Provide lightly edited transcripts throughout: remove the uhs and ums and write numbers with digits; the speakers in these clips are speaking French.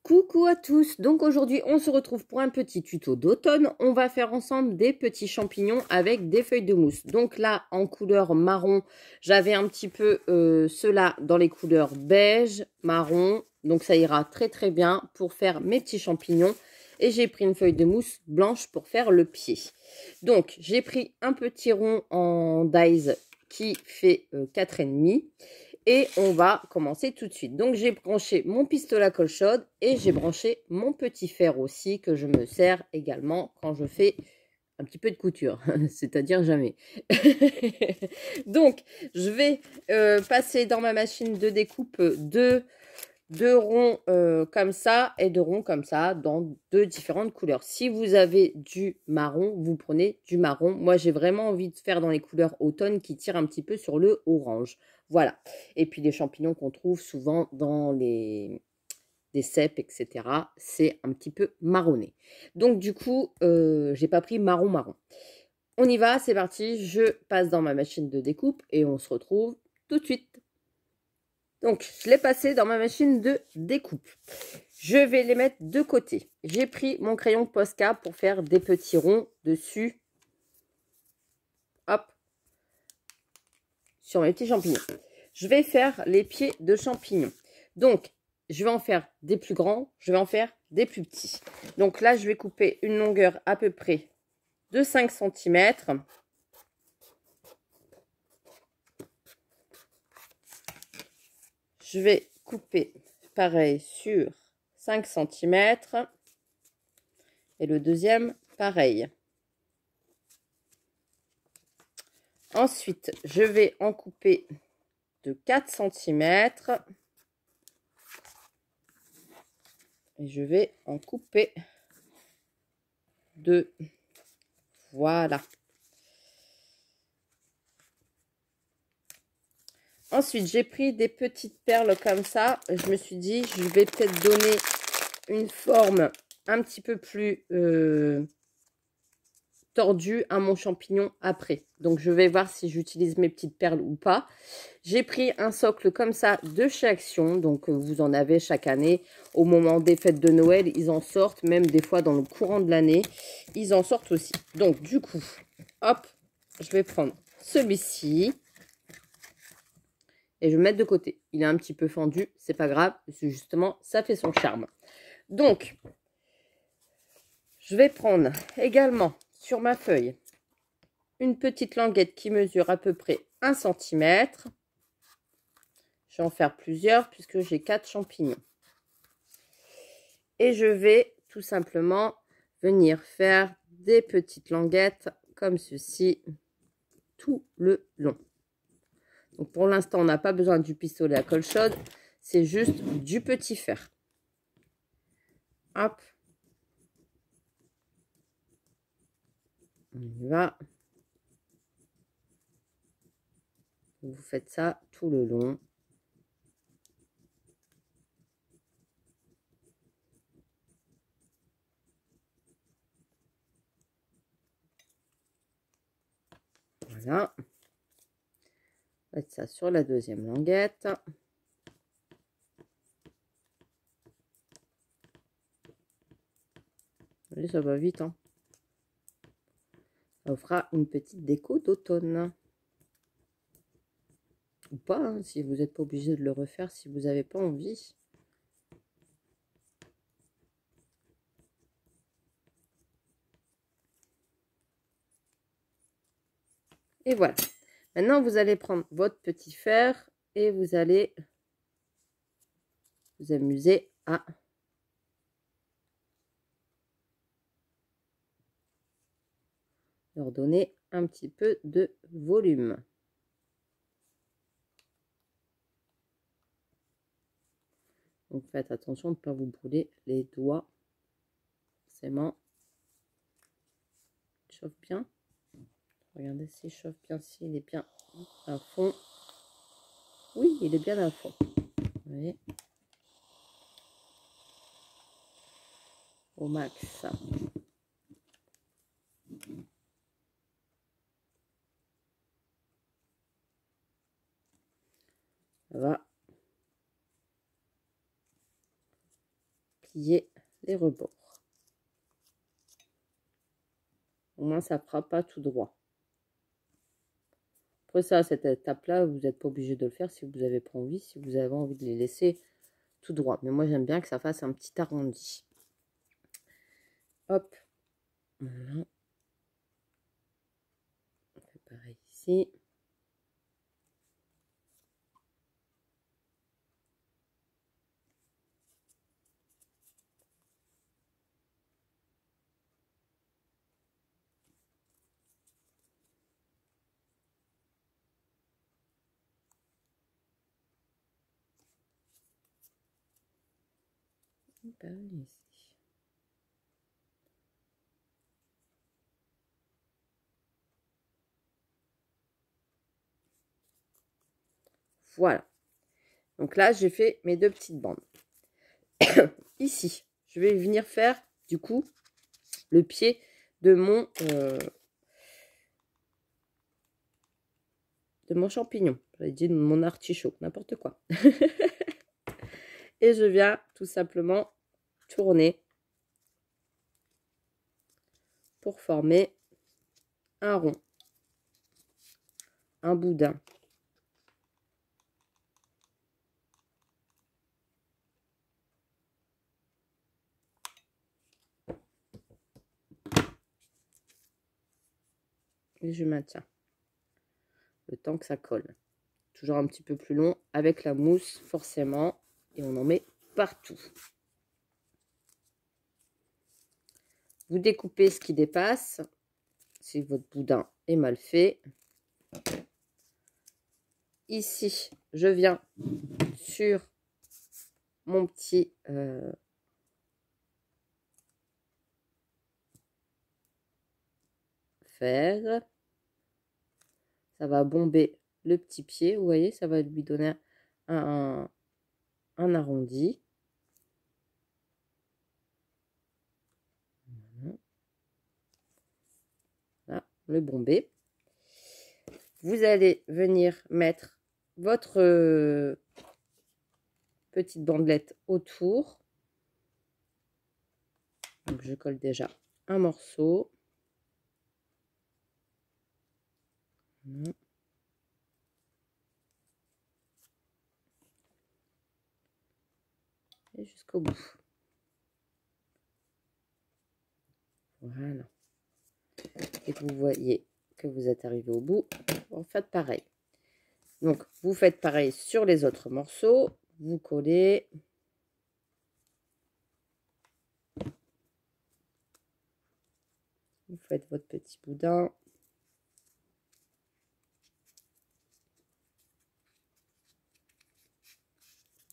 Coucou à tous, donc aujourd'hui on se retrouve pour un petit tuto d'automne. On va faire ensemble des petits champignons avec des feuilles de mousse. Donc là en couleur marron, j'avais un petit peu ceux-là dans les couleurs beige, marron. Donc ça ira très très bien pour faire mes petits champignons. Et j'ai pris une feuille de mousse blanche pour faire le pied. Donc j'ai pris un petit rond en dies qui fait 4,5. Et on va commencer tout de suite. Donc, j'ai branché mon pistolet à colle chaude et j'ai branché mon petit fer aussi que je me sers également quand je fais un petit peu de couture, c'est-à-dire jamais. Donc, je vais passer dans ma machine de découpe deux ronds comme ça et deux ronds comme ça dans deux différentes couleurs. Si vous avez du marron, vous prenez du marron. Moi, j'ai vraiment envie de faire dans les couleurs automne qui tirent un petit peu sur le orange. Voilà. Et puis les champignons qu'on trouve souvent dans des cèpes, etc. C'est un petit peu marronné. Donc du coup, j'ai pas pris marron. On y va, c'est parti. Je passe dans ma machine de découpe et on se retrouve tout de suite. Donc, je l'ai passé dans ma machine de découpe. Je vais les mettre de côté. J'ai pris mon crayon Posca pour faire des petits ronds dessus. Hop. Sur mes petits champignons. Je vais faire les pieds de champignons. Donc, je vais en faire des plus grands. Je vais en faire des plus petits. Donc là, je vais couper une longueur à peu près de 5 cm. Je vais couper pareil sur 5 cm. Et le deuxième, pareil. Ensuite, je vais en couper de 4 cm. Et je vais en couper deux. Voilà. Ensuite, j'ai pris des petites perles comme ça. Je me suis dit, je vais peut-être donner une forme un petit peu plus tordue à mon champignon après. Donc, je vais voir si j'utilise mes petites perles ou pas. J'ai pris un socle comme ça de chez Action. Donc, vous en avez chaque année. Au moment des fêtes de Noël, ils en sortent. Même des fois, dans le courant de l'année, ils en sortent aussi. Donc, du coup, hop, je vais prendre celui-ci. Et je vais mettre de côté. Il est un petit peu fendu, c'est pas grave, c'est justement, ça fait son charme. Donc, je vais prendre également sur ma feuille une petite languette qui mesure à peu près 1 cm. Je vais en faire plusieurs puisque j'ai 4 champignons. Et je vais tout simplement venir faire des petites languettes comme ceci tout le long. Donc pour l'instant, on n'a pas besoin du pistolet à colle chaude, c'est juste du petit fer. Hop. On y va. Vous faites ça tout le long. Voilà. Faites ça sur la deuxième languette. Et ça va vite, hein. Ça vous fera une petite déco d'automne. Ou pas, hein, si vous n'êtes pas obligé de le refaire si vous n'avez pas envie. Et voilà. Maintenant, vous allez prendre votre petit fer et vous allez vous amuser à leur donner un petit peu de volume. Donc faites attention de ne pas vous brûler les doigts. Forcément. Il chauffe bien. Regardez s'il chauffe bien, s'il est bien à fond. Oui, il est bien à fond. Vous voyez, au max. Ça va. plier les rebords. Au moins, ça ne fera pas tout droit. Après ça, à cette étape-là, vous n'êtes pas obligé de le faire si vous n'avez pas envie, si vous avez envie de les laisser tout droit. Mais moi, j'aime bien que ça fasse un petit arrondi. Hop. Voilà. On fait pareil ici. Ici. Voilà. Donc là, j'ai fait mes 2 petites bandes. Ici, je vais venir faire, du coup, le pied de mon champignon. J'avais dit de mon artichaut, n'importe quoi. Et je viens tout simplement tourner pour former un rond, un boudin. Et je maintiens le temps que ça colle. Toujours un petit peu plus long avec la mousse forcément, et on en met partout. Vous découpez ce qui dépasse si votre boudin est mal fait. Ici, je viens sur mon petit fer. Ça va bomber le petit pied, vous voyez, ça va lui donner un arrondi. Voilà, le bomber. Vous allez venir mettre votre petite bandelette autour. Donc je colle déjà un morceau. Et jusqu'au bout. Voilà. Et vous voyez que vous êtes arrivé au bout, vous faites pareil. Donc vous faites pareil sur les autres morceaux, vous collez. Vous faites votre petit boudin.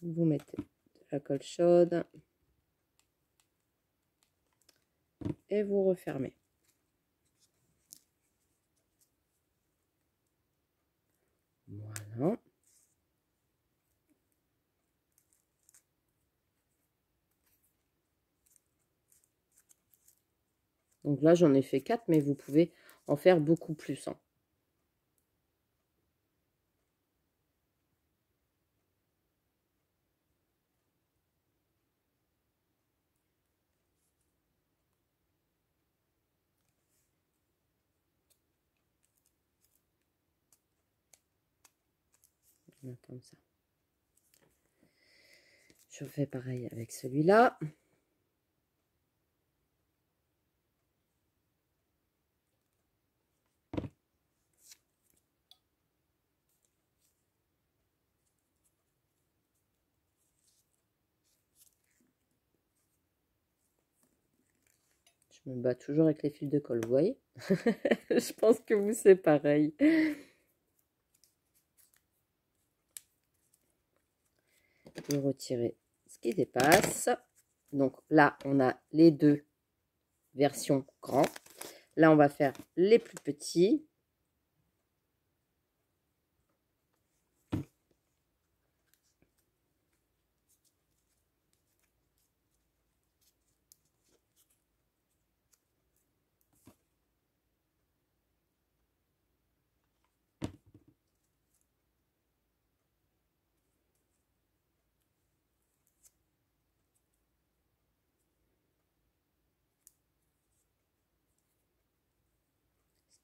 Vous mettez de la colle chaude. Et vous refermez. Voilà. Donc là, j'en ai fait 4, mais vous pouvez en faire beaucoup plus. Hein. Comme ça. Je fais pareil avec celui-là. Je me bats toujours avec les fils de colle, vous voyez. Je pense que vous, c'est pareil. Vous retirez ce qui dépasse. Donc là, on a les 2 versions grands. Là, on va faire les plus petits.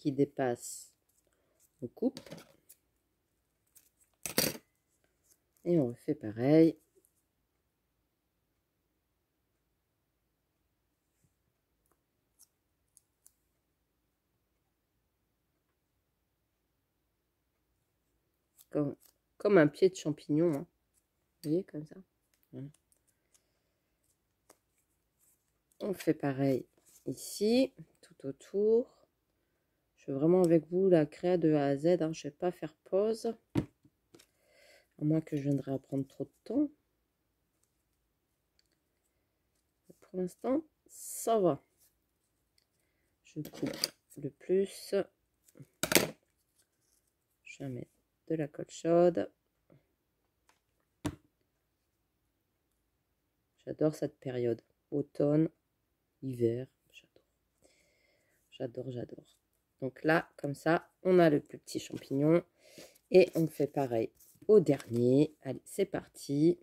qui dépasse, on coupe. Et on refait pareil. Comme un pied de champignon. Hein. Vous voyez, comme ça. Voilà. On fait pareil ici, tout autour. Je veux vraiment avec vous la créa de A à Z. Hein. Je ne vais pas faire pause. À moins que je viendrai à prendre trop de temps. Pour l'instant, ça va. Je coupe le plus. Je vais mettre de la colle chaude. J'adore cette période. Automne, hiver, j'adore. J'adore. Donc là, comme ça, on a le plus petit champignon. Et on fait pareil au dernier. Allez, c'est parti.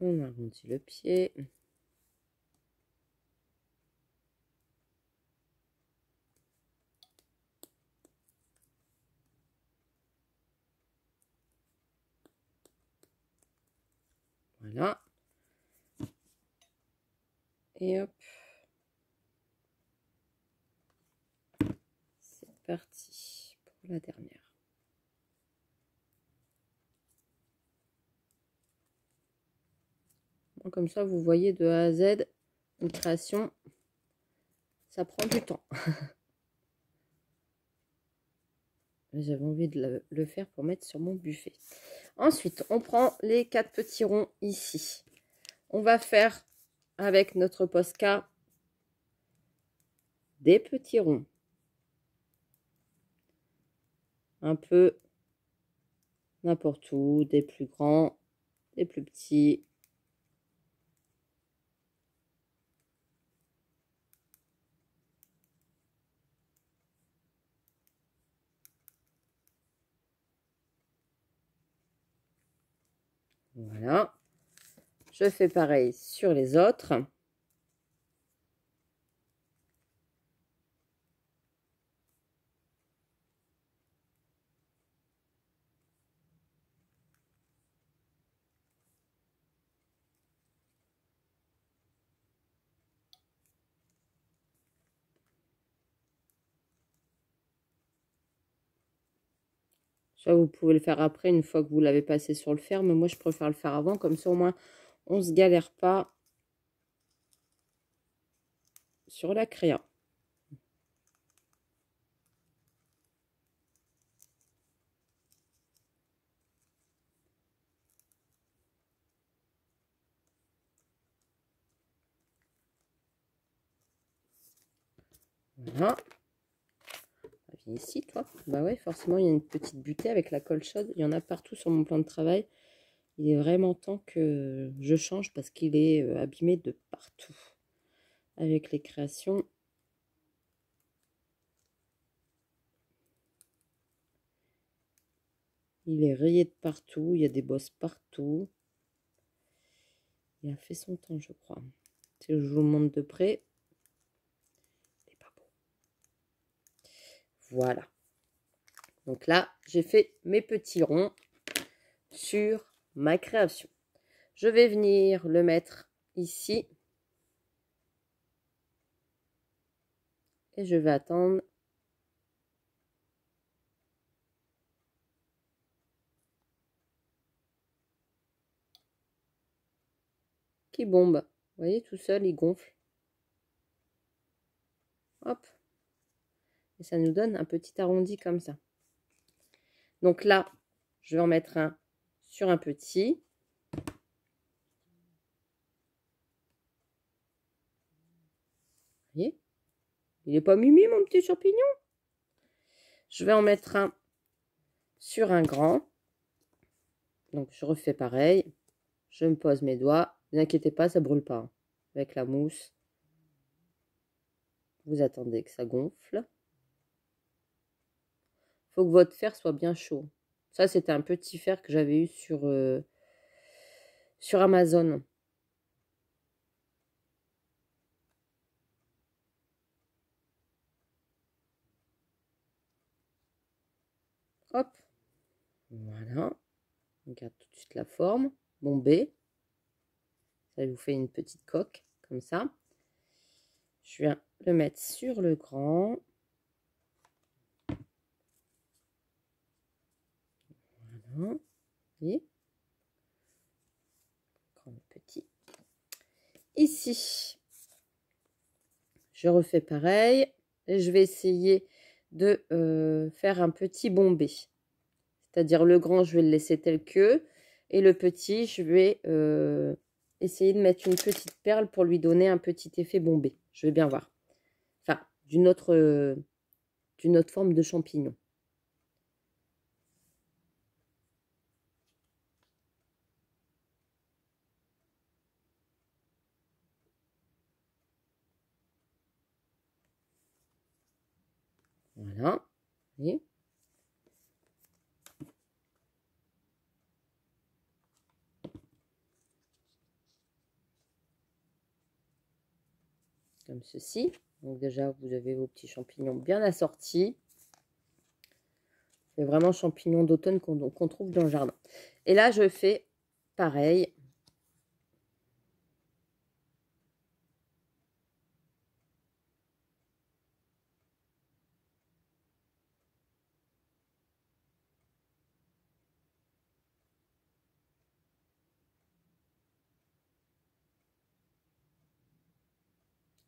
On arrondit le pied. Voilà. Et hop. C'est parti pour la dernière. Bon, comme ça, vous voyez de A à Z, une création, ça prend du temps. J'avais envie de le faire pour mettre sur mon buffet. Ensuite, on prend les 4 petits ronds ici. On va faire avec notre Posca des petits ronds. Un peu n'importe où, des plus grands, des plus petits. Voilà. Je fais pareil sur les autres. Ça, vous pouvez le faire après, une fois que vous l'avez passé sur le fer. Mais moi, je préfère le faire avant. Comme ça, au moins, on ne se galère pas sur la créa. Voilà. Viens ici, toi. Bah ouais, forcément, il y a une petite butée avec la colle chaude. Il y en a partout sur mon plan de travail. Il est vraiment temps que je change parce qu'il est abîmé de partout. Avec les créations. Il est rayé de partout. Il y a des bosses partout. Il a fait son temps, je crois. Si je vous montre de près. C'est pas beau. Voilà. Donc là, j'ai fait mes petits ronds sur ma création. Je vais venir le mettre ici. Et je vais attendre qu'il bombe. Vous voyez, tout seul, il gonfle. Hop. Et ça nous donne un petit arrondi comme ça. Donc là, je vais en mettre un sur un petit. Il n'est pas mimi, mon petit champignon. Je vais en mettre un sur un grand. Donc, je refais pareil. Je me pose mes doigts. Ne vous inquiétez pas, ça ne brûle pas. Hein. Avec la mousse, vous attendez que ça gonfle. Il faut que votre fer soit bien chaud. Ça, c'était un petit fer que j'avais eu sur Amazon. Hop. Voilà. On garde tout de suite la forme. Bombée. Ça vous fait une petite coque, comme ça. Je viens le mettre sur le grand. Voilà. Vous voyez? Grand petit. Ici, je refais pareil. Et je vais essayer de faire un petit bombé. C'est-à-dire le grand, je vais le laisser tel que. Et le petit, je vais essayer de mettre une petite perle pour lui donner un petit effet bombé. Je vais bien voir. Enfin, d'une autre forme de champignon. Voilà. Vous voyez ? Comme ceci. Donc déjà, vous avez vos petits champignons bien assortis. C'est vraiment champignons d'automne qu'on trouve dans le jardin. Et là, je fais pareil.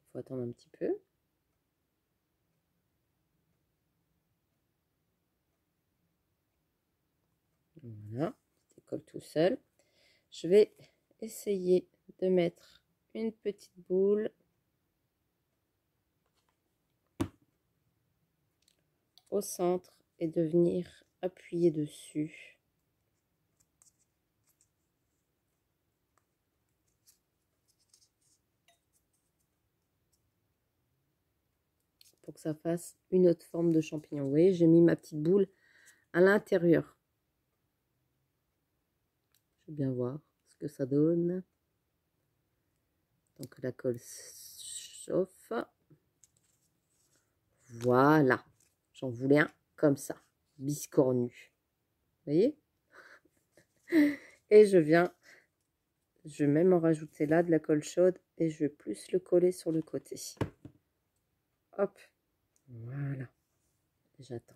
Il faut attendre un petit peu. Voilà, ça colle tout seul. Je vais essayer de mettre une petite boule au centre et de venir appuyer dessus. Pour que ça fasse une autre forme de champignon. Vous voyez, j'ai mis ma petite boule à l'intérieur. Je vais bien voir ce que ça donne. Donc la colle chauffe. Voilà. J'en voulais un comme ça. Biscornu. Vous voyez? Et je vais même en rajouter là de la colle chaude et je vais plus le coller sur le côté. Hop. Voilà. J'attends.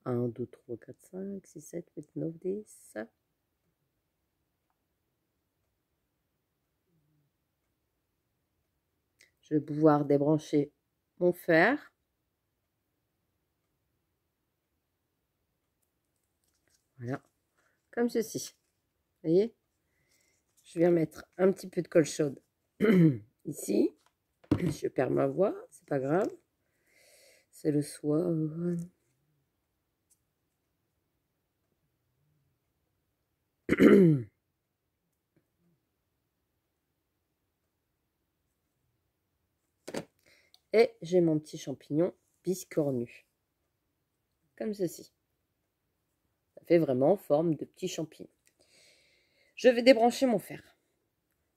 1, 2, 3, 4, 5, 6, 7, 8, 9, 10. Je vais pouvoir débrancher mon fer. Voilà. Comme ceci. Vous voyez? Je viens mettre un petit peu de colle chaude ici. Je perds ma voix, c'est pas grave. C'est le soie. Et j'ai mon petit champignon biscornu. Comme ceci. Ça fait vraiment forme de petit champignon. Je vais débrancher mon fer.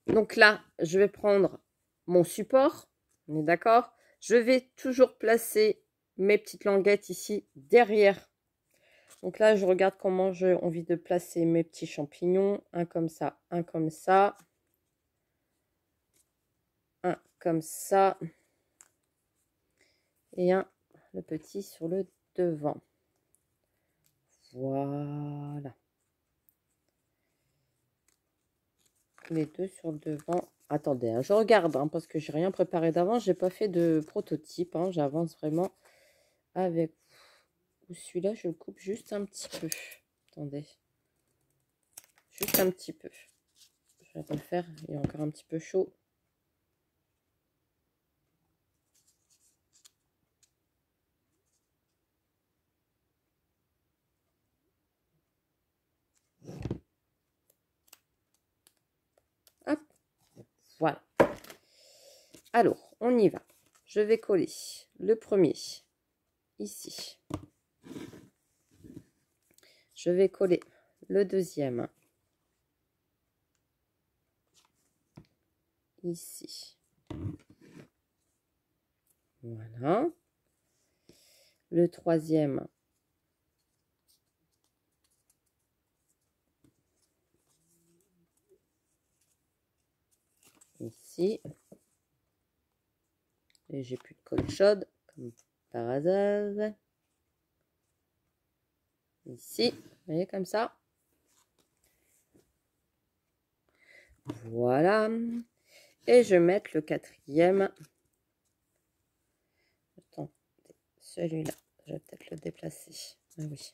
Donc là, je vais prendre mon support. On est d'accord? Je vais toujours placer mes petites languettes ici derrière. Donc là, je regarde comment j'ai envie de placer mes petits champignons. Un comme ça, un comme ça. Un comme ça. Et un, le petit sur le devant. Voilà. Les deux sur le devant. Attendez, hein, je regarde hein, parce que j'ai rien préparé d'avant. J'ai pas fait de prototype. Hein, j'avance vraiment avec celui-là. Je le coupe juste un petit peu. Attendez. Juste un petit peu. Je vais le faire. Il est encore un petit peu chaud. Alors, on y va. Je vais coller le premier ici. Je vais coller le deuxième ici. Voilà. Le troisième ici. Et j'ai plus de colle chaude, comme par hasard. Ici, vous voyez, comme ça. Voilà. Et je vais mettre le quatrième. Attends, celui-là, je vais peut-être le déplacer. Ah oui.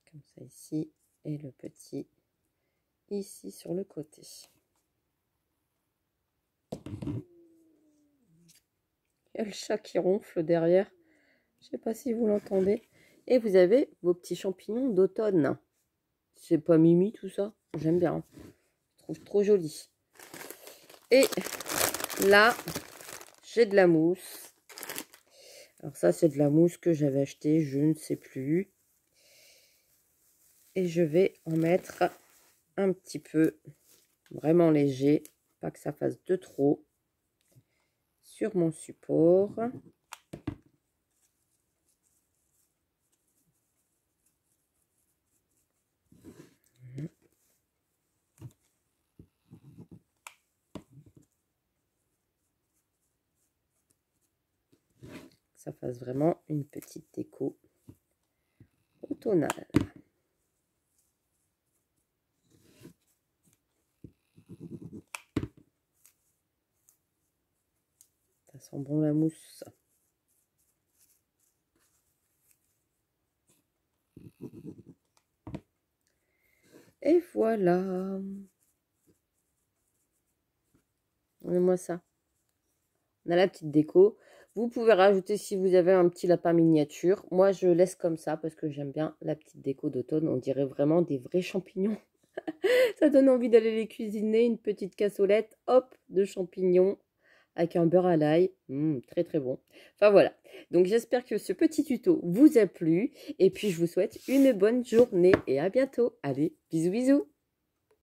Comme ça ici. Et le petit ici sur le côté. Il y a le chat qui ronfle derrière. Je ne sais pas si vous l'entendez. Et vous avez vos petits champignons d'automne. C'est pas mimi tout ça. J'aime bien. Je trouve trop joli. Et là, j'ai de la mousse. Alors ça, c'est de la mousse que j'avais achetée, je ne sais plus. Et je vais en mettre un petit peu, vraiment léger, pas que ça fasse de trop, sur mon support. Ça fasse vraiment une petite déco automnale. Ça sent bon la mousse. Et voilà. Regardez-moi ça. On a la petite déco. Vous pouvez rajouter si vous avez un petit lapin miniature. Moi, je laisse comme ça parce que j'aime bien la petite déco d'automne. On dirait vraiment des vrais champignons. Ça donne envie d'aller les cuisiner. Une petite cassolette, hop, de champignons avec un beurre à l'ail. Très très bon. Enfin voilà. Donc j'espère que ce petit tuto vous a plu. Et puis je vous souhaite une bonne journée et à bientôt. Allez, bisous bisous.